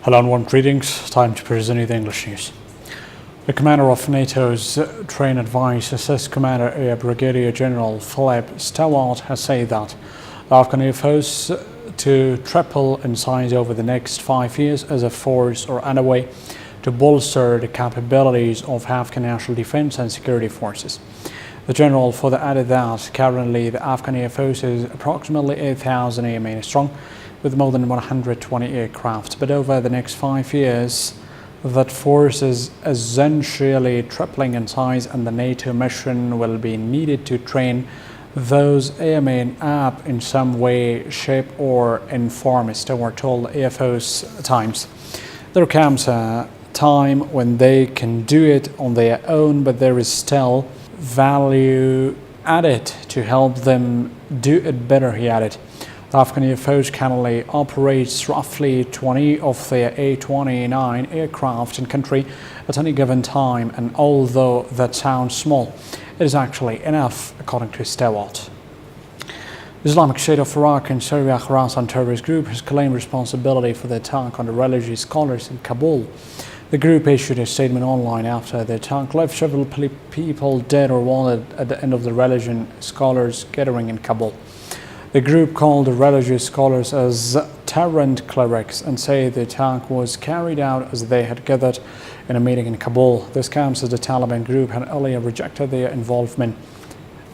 Hello and warm greetings. Time to present you the English news. The commander of NATO's Train Advice Assist Commander Air Brigadier General Philip Stewart has said that the Afghan Air Force to triple in size over the next 5 years as a force or underway to bolster the capabilities of Afghan national defense and security forces. The general further added that currently the Afghan Air Force is approximately 8,000 airmen strong, with more than 120 aircraft, but over the next 5 years that force is essentially tripling in size, and the NATO mission will be needed to train those airmen up in some way, shape or in form, Stewart told Air Force Times. There comes a time when they can do it on their own, but there is still value added to help them do it better, he added. The Afghan Air Force currently operates roughly 20 of their A-29 aircraft in country at any given time, and although that sounds small, it is actually enough, according to Stewart. The Islamic State of Iraq and Syria Khorasan terrorist group has claimed responsibility for the attack on the religious scholars in Kabul. The group issued a statement online after the attack left several people dead or wounded at the end of the religious scholars gathering in Kabul. The group called the religious scholars as tyrant clerics and say the attack was carried out as they had gathered in a meeting in Kabul. This comes as the Taliban group had earlier rejected their involvement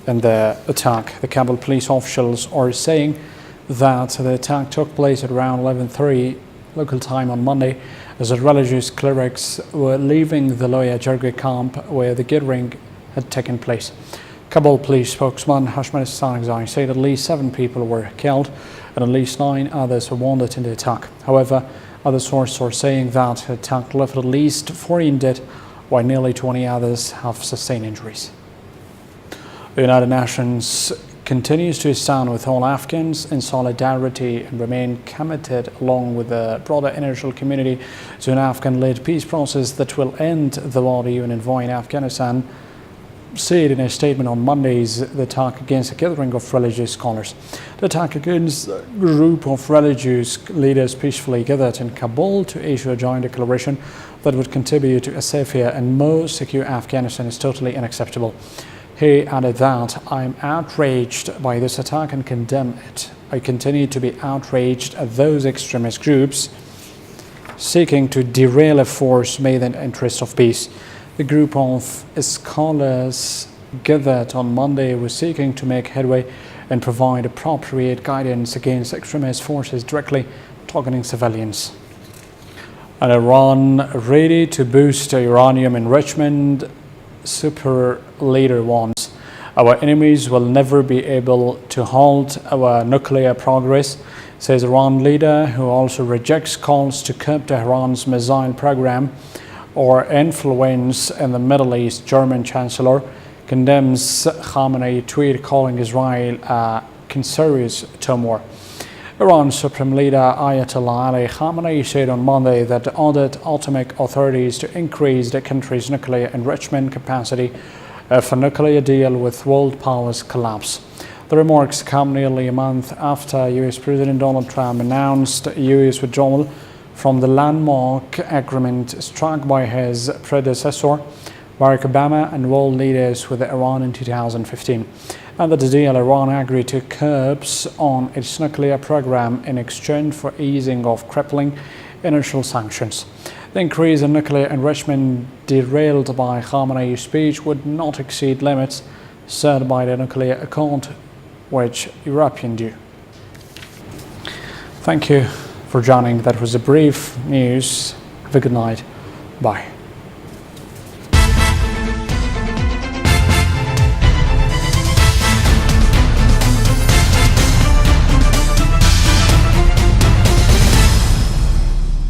in the attack. The Kabul police officials are saying that the attack took place at around 11:30 local time on Monday, as the religious clerics were leaving the Loya Jarghi camp where the gathering had taken place. Kabul police spokesman Hashmat Sanagzai said at least 7 people were killed and at least 9 others were wounded in the attack. However, other sources are saying that the attack left at least 14 dead, while nearly 20 others have sustained injuries. The United Nations continues to stand with all Afghans in solidarity and remain committed, along with the broader international community, to an Afghan-led peace process that will end the war, even envoy in Afghanistan said in a statement on Monday's the attack against a gathering of religious scholars. The attack against a group of religious leaders peacefully gathered in Kabul to issue a joint declaration that would contribute to a safer and more secure Afghanistan is totally unacceptable. He added that, "I am outraged by this attack and condemn it. I continue to be outraged at those extremist groups seeking to derail a force made in the interest of peace." The group of scholars gathered on Monday was seeking to make headway and provide appropriate guidance against extremist forces directly targeting civilians. And Iran ready to boost uranium enrichment, Subh leader warns. "Our enemies will never be able to halt our nuclear progress," says Iran leader, who also rejects calls to curb Tehran's missile program or influence in the Middle East. German Chancellor condemns Khamenei tweet calling Israel a cancerous tumor. Iran's Supreme Leader Ayatollah Ali Khamenei said on Monday that the ordered atomic authorities to increase the country's nuclear enrichment capacity if a nuclear deal with world powers collapse. The remarks come nearly a month after US President Donald Trump announced US withdrawal from the landmark agreement struck by his predecessor, Barack Obama, and world leaders with Iran in 2015. Under the deal, Iran agreed to curbs on its nuclear program in exchange for easing of crippling initial sanctions. The increase in nuclear enrichment derailed by Khamenei's speech would not exceed limits set by the nuclear accord, which Europeans do. Thank you for joining. That was a brief news. Have a good night. Bye.